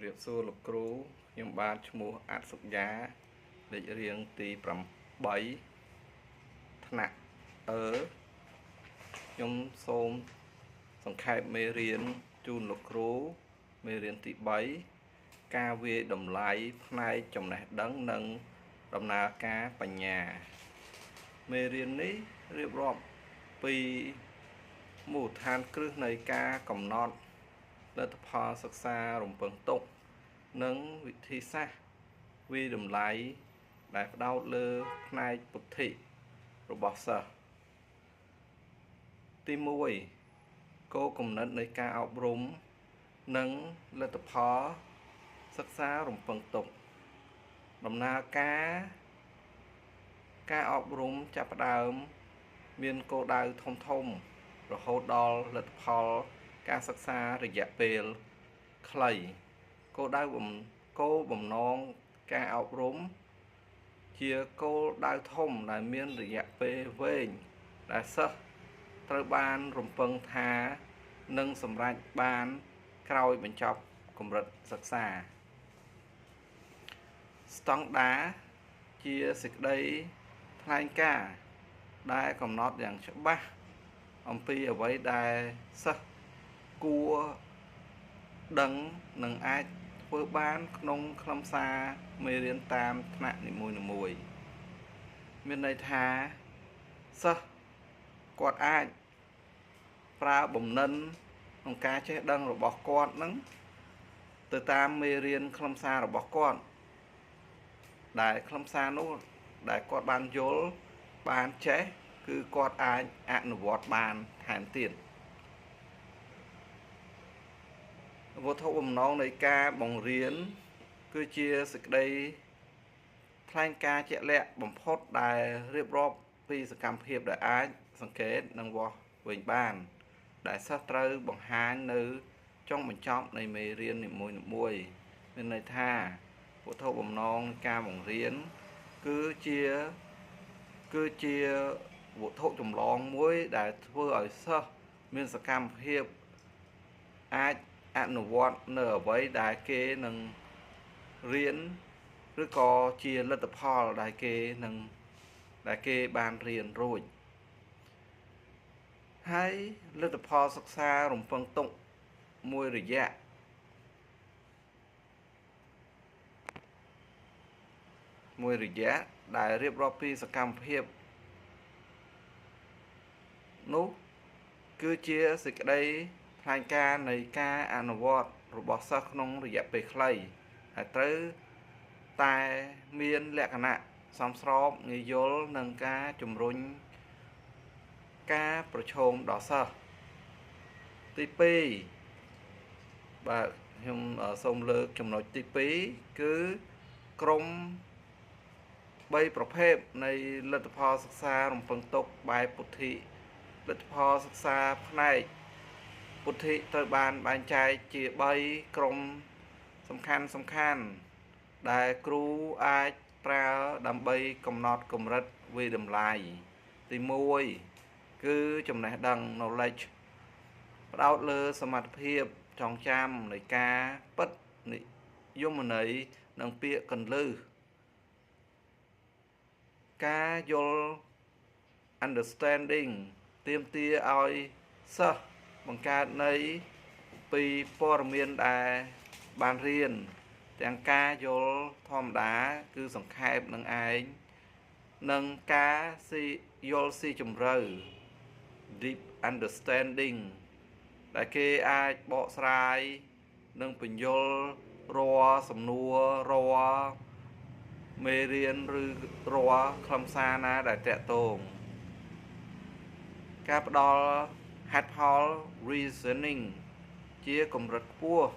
เรียบสู้ลูกครูខ្ញុំបានឈ្មោះអាត់សុកយ៉ាលេខរៀងទី8ថ្នាក់ខ្ញុំសូមសង្ខេបមេរៀនជូនលោកគ្រូមេរៀនទី3ការវាយតម្លៃផ្នែកចំណេះដឹងនិងដំណើរការបញ្ញាមេរៀននេះរៀបរាប់ពីមូលដ្ឋានគ្រឹះនៃការកំណត់លទ្ធផលសិក្សារំពឹងទុកនិងវិធីសាស្ត្រវាយតម្លៃដែលផ្ដោតលើផ្នែកពុទ្ធិរបស់សិស្សទី1គោលគំនិតនៃការអប់រំនិងលទ្ធផលសិក្សារំពឹងទុកដំណើរការអប់រំចាប់ផ្ដើមមានគោលដៅធំរហូតដល់លទ្ធផលការសិក្សារយៈពេលខ្លីគោលបំណងការអប់រំជាគោលដៅធំដែលមានរយៈពេលវែងដែលសិស្សត្រូវបានរំពឹងថានឹងសម្រេចបានក្រោយបញ្ចប់កម្រិតសិក្សាស្តង់ដារជាសេចក្តីថ្លែងការណ៍ដែលកំណត់យ៉ាងច្បាស់អំពីអ្វីដែលសិស្សគួរដឹងនិងអាចធ្វើបានក្នុងខ្លឹមសារមេរៀនតាមថ្នាក់នីមួយៗមានន័យថាសិស្សគាត់អាចប្រើបំណិនក្នុងការចេះដឹងរបស់គាត់នឹងទៅតាមមេរៀនខ្លឹមសាររបស់គាត់ដែលខ្លឹមសារនោះដែលគាត់បានយល់បានចេះគឺគាត់អាចអនុវត្តបានថែមទៀតវត្ថុបំណងនៃការបង្រៀនគឺជាសេចក្តីថ្លែងការណ៍ជាក់លាក់បំផុតដែលរៀបរាប់ពីសកម្មភាពដែលអាចសង្កេតនិងវាស់វែងបានដែលសិស្សត្រូវបង្ហាញនៅចុងបញ្ចប់នៃមេរៀននីមួយៗមានន័យថាវត្ថុបំណងការបង្រៀនគឺជាវត្ថុចម្លងមួយដែលធ្វើឲ្យសិស្សមានសកម្មភាពអាចអនុវត្តនៅអ្វីដែលគេនឹងរៀនឬក៏ជាលទ្ធផលដែលគេបានរៀនរួចហើយលទ្ធផលសិក្សារំពឹងទុកមួយរយៈដែលរៀបរាប់ពីសកម្មភាពនោះគឺជាសេចក្តីថ្លែងការណ៍នៃការអនុវត្តរបស់សិស្សក្នុងរយៈពេលខ្លីហើយត្រូវតែមានលក្ខណៈសមស្របងាយយល់នឹងការជំរុញការប្រឈមដល់សិស្សទី2បាទខ្ញុំសូមលើកចំណុចទី2គឺក្រុម3ប្រភេទនៃលទ្ធផលសិក្សារំពឹងទុកបែបពុទ្ធិលទ្ធផលសិក្សាផ្នែកពុទ្ធិត្រូវបានបែងចែកជា3ក្រុមសំខាន់ដែលគ្រូអាចប្រើដើម្បីកំណត់កម្រិតវាយតម្លៃទី1គឺចំណេះដឹង knowledge ផ្ដោតលើសមត្ថភាពចងចាំនៃការពិតនិយមន័យនិងពាក្យកន្លឹះការយល់ understanding ទាមទារឲ្យសិស្សបង្កើតន័យពីព័ត៌មានដែលបានរៀនទាំងការយល់ធម្មតាគឺសង្ខេបនឹងឯងនិងការយល់ស៊ីជម្រៅ deep understanding ដែលគេអាចបកស្រាយនិងពន្យល់រាល់សំណួររាល់មេរៀនឬរាល់ខ្លឹមសារណាដែលតាក់ទងការផ្ដល់ហេតុផល reasoning ជាកម្រិតខ្ពស់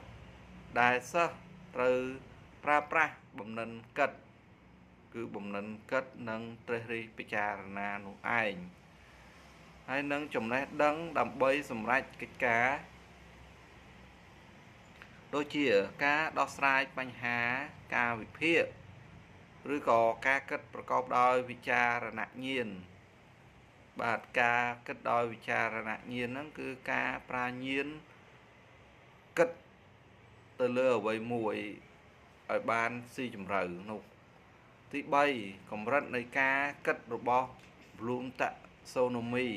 ដែលសិស្សត្រូវប្រើប្រាស់បំណិនគិតគឺបំណិនគិតនិងត្រិះរិះពិចារណានោះឯងហើយនឹងចំណេះដឹងដើម្បីសម្រេចកិច្ចការដូចជាការដោះស្រាយបញ្ហាការវិភាគឬក៏ការគិតប្រកបដោយវិចារណញ្ញាណបាទការគិតដោយវិចារណញ្ញាណហ្នឹងគឺការប្រាជ្ញាគិត ទៅលើអ្វីមួយឲ្យបានស៊ីជម្រៅនោះទី3កម្រិតនៃការគិតរបស់ Bloom Taxonomy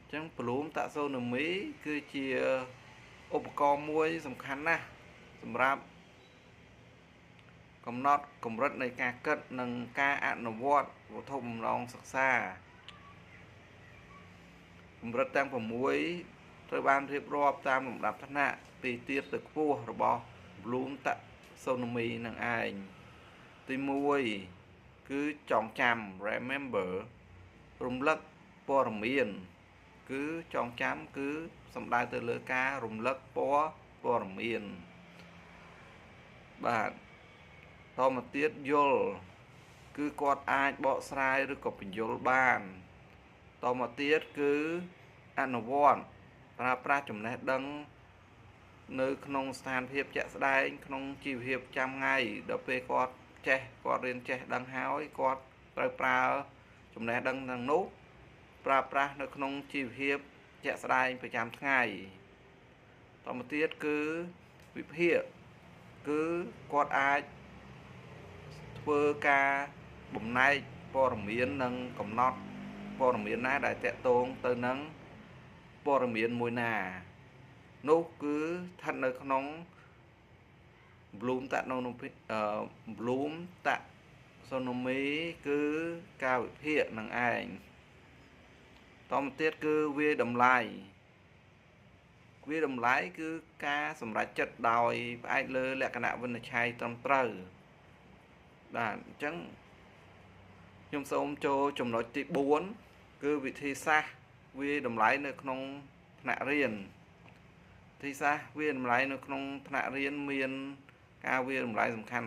អញ្ចឹង Bloom Taxonomy គឺជាឧបករណ៍មួយសំខាន់ណាស់សម្រាប់កំណត់កម្រិតនៃការគិតនិងការអនុវត្តវត្ថុបំណងសិក្សាកម្រិតទាំង6ត្រូវបានរៀបរាប់តាមលំដាប់ឋានៈពីទាបទៅខ្ពស់របស់ Bloom Taxonomy នឹងឯងទី1គឺចងចាំ remember រំលឹកព័ត៌មានគឺចងចាំគឺសំដៅទៅលើការរំលឹកព័ត៌មានបាទតមកទៀតយល់គឺគាត់អាចបកស្រាយឬក៏បញ្យល់បានតមកទៀតគឺអនុវត្តប្រើប្រាស់ចំណេះដឹងនៅក្នុងស្ថានភាពជាក់ស្ដែងក្នុងជីវភាពប្រចាំថ្ងៃដល់ពេលគាត់រៀនចេះដឹងហើយគាត់ត្រូវប្រើចំណេះដឹងទាំងនោះប្រើប្រាស់នៅក្នុងជីវភាពជាក់ស្ដែងប្រចាំថ្ងៃតមកទៀតគឺវិភាគគឺគាត់អាចធ្វើការបំណែកព័ត៌មាននិងកំណត់ព័ត៌មានណាដែលតាក់ទងទៅនឹងព័ត៌មានមួយណានោះគឺស្ថិតនៅក្នុង Bloom Taxonomy គឺការវិភាគនឹងឯងតមកទៀតគឺវាតម្លៃគឺការសម្រេចចិត្តដោយផ្អែកលើលក្ខណៈវិនិច្ឆ័យត្រឹមត្រូវបាទអញ្ចឹងខ្ញុំសូមចូលចំណុចទី4គឺវិធីសាស្ត្រវាតម្លៃនៅក្នុងថ្នាក់រៀនវិធីសាស្ត្រវាតម្លៃនៅក្នុងថ្នាក់រៀនមានការវាតម្លៃសំខាន់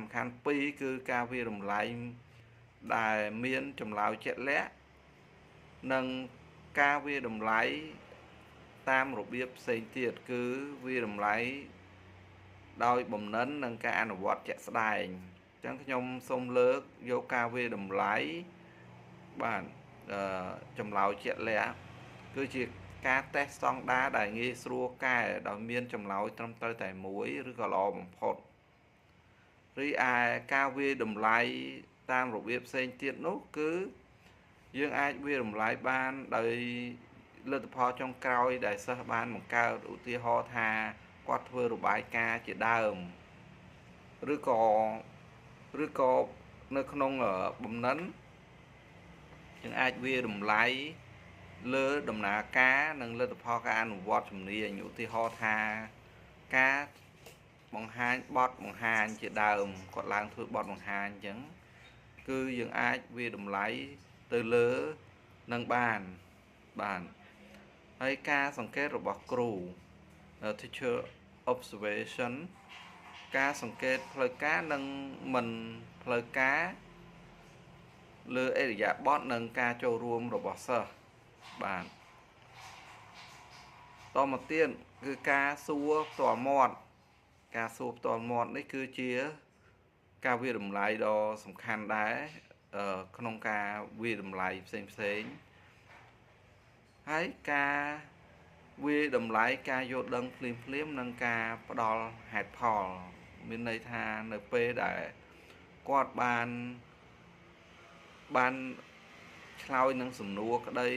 2គឺការវាតម្លៃដែលមានចម្លើយជាក់លាក់និងការវាតម្លៃតាមរបៀបផ្សេងទៀតគឺវាតម្លៃដោយបំណិននិងការអនុវត្តជាក់ស្ដែងអញ្ចឹងខ្ញុំសូមលើកយកការវាតម្លៃបាទចម្លើយជាក់លាក់គឺជាការតេស្តស្តង់ដារដែលងាយស្រួលកែដោយមានចម្លើយត្រឹមត្រូវតែមួយឬក៏ល្អបំផុតរីឯការវាតម្លៃតាមរបៀបផ្សេងទៀតនោះគឺយើងអាចវាតម្លៃបានដោយលទ្ធផលចុងក្រោយដែលសិស្សបានបង្កើតឧទាហរណ៍ថាគាត់ធ្វើរបាយការណ៍ជាដើមឬក៏នៅក្នុងបំណិនយើងអាចវាតម្លៃលើដំណើរការនិងលទ្ធផលការអនុវត្តជំនាញឧទាហរណ៍ថាការបង្ហាញបទបង្ហាញជាដើមគាត់ឡើងធ្វើបទបង្ហាញអញ្ចឹងគឺយើងអាចវាតម្លៃទៅលើនឹងបានហើយការសង្កេតរបស់គ្រូ teacher observation ការសង្កេតផ្លូវការនិងមិនផ្លូវការលើឥរិយាបថនិងការចូលរួមរបស់សិស្សបាទតមកទៀតគឺការសួរផ្ទាល់មាត់នេះគឺជាការវាតម្លៃដ៏សំខាន់ដែរក្នុងការវាតម្លៃផ្សេងហើយការវាតម្លៃការយល់ដឹងភ្លាមនិងការផ្ដល់ហេតុផលមានន័យថានៅពេលដែលគាត់បានឆ្លើយនឹងសំណួរក្តី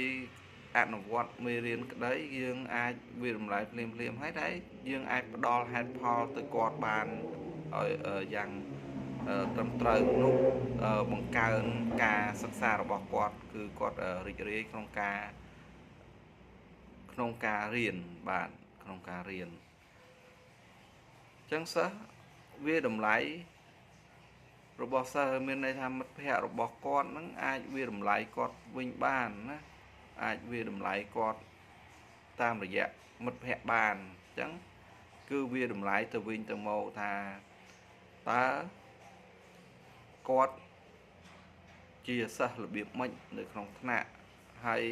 អនុវត្តមេរៀនក្តីយើងអាចវាតម្លៃភ្លាមហើយដែរយើងអាចផ្ដល់ហេតុផលទៅគាត់បានឲ្យយ៉ាងត្រឹមត្រូវនោះបង្កើនការសិក្សារបស់គាត់គឺគាត់រីករាយក្នុងការរៀនបាទក្នុងការរៀនអញ្ចឹងសិស្សវាតម្លៃរបស់សិស្សមានន័យថាមិត្តភ័ក្តិរបស់គាត់នឹងអាចវាតម្លៃគាត់វិញបានណាអាចវាតម្លៃគាត់តាមរយៈមិត្តភ័ក្តិបានអញ្ចឹងគឺវាតម្លៃទៅវិញទៅមកថាតើគាត់ជាសិស្សរបៀបម៉េចនៅក្នុងថ្នាក់ហើយ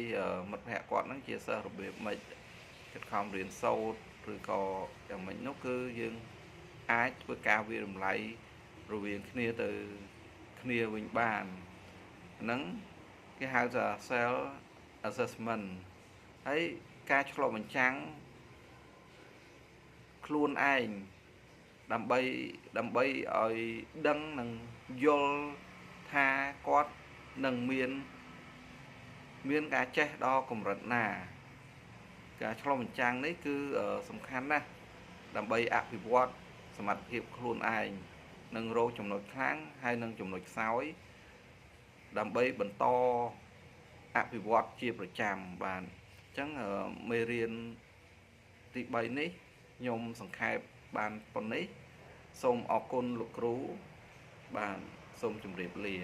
មិត្តភ័ក្តិគាត់នឹងជាសិស្សរបៀបម៉េចខិតខំរៀនសូត្រឬក៏យ៉ាងម៉េចនោះគឺយើងអាចធ្វើការវាតម្លៃរវាងគ្នាទៅគ្នាវិញបានហ្នឹងគេហៅថា self assessment ហើយការឆ្លុះបញ្ចាំងខ្លួនឯង ដើម្បីឲ្យដឹងនិងយល់ថាគាត់នឹងមានការចេះដល់កម្រិតណាការឆ្លុះបញ្ចាំងនេះគឺសំខាន់ណាស់ដើម្បីអភិវឌ្ឍសមត្ថភាពខ្លួនឯងនិងរកចំណុចខ្លាំងហើយនិងចំណុចខ្សោយដើម្បីបន្តអភិវឌ្ឍជាប្រចាំបាទអញ្ចឹងមេរៀនទី3នេះខ្ញុំសង្ខេបបានប៉ុណ្ណេះសូមអរគុណលោកគ្រូបាទសូមជម្រាបលា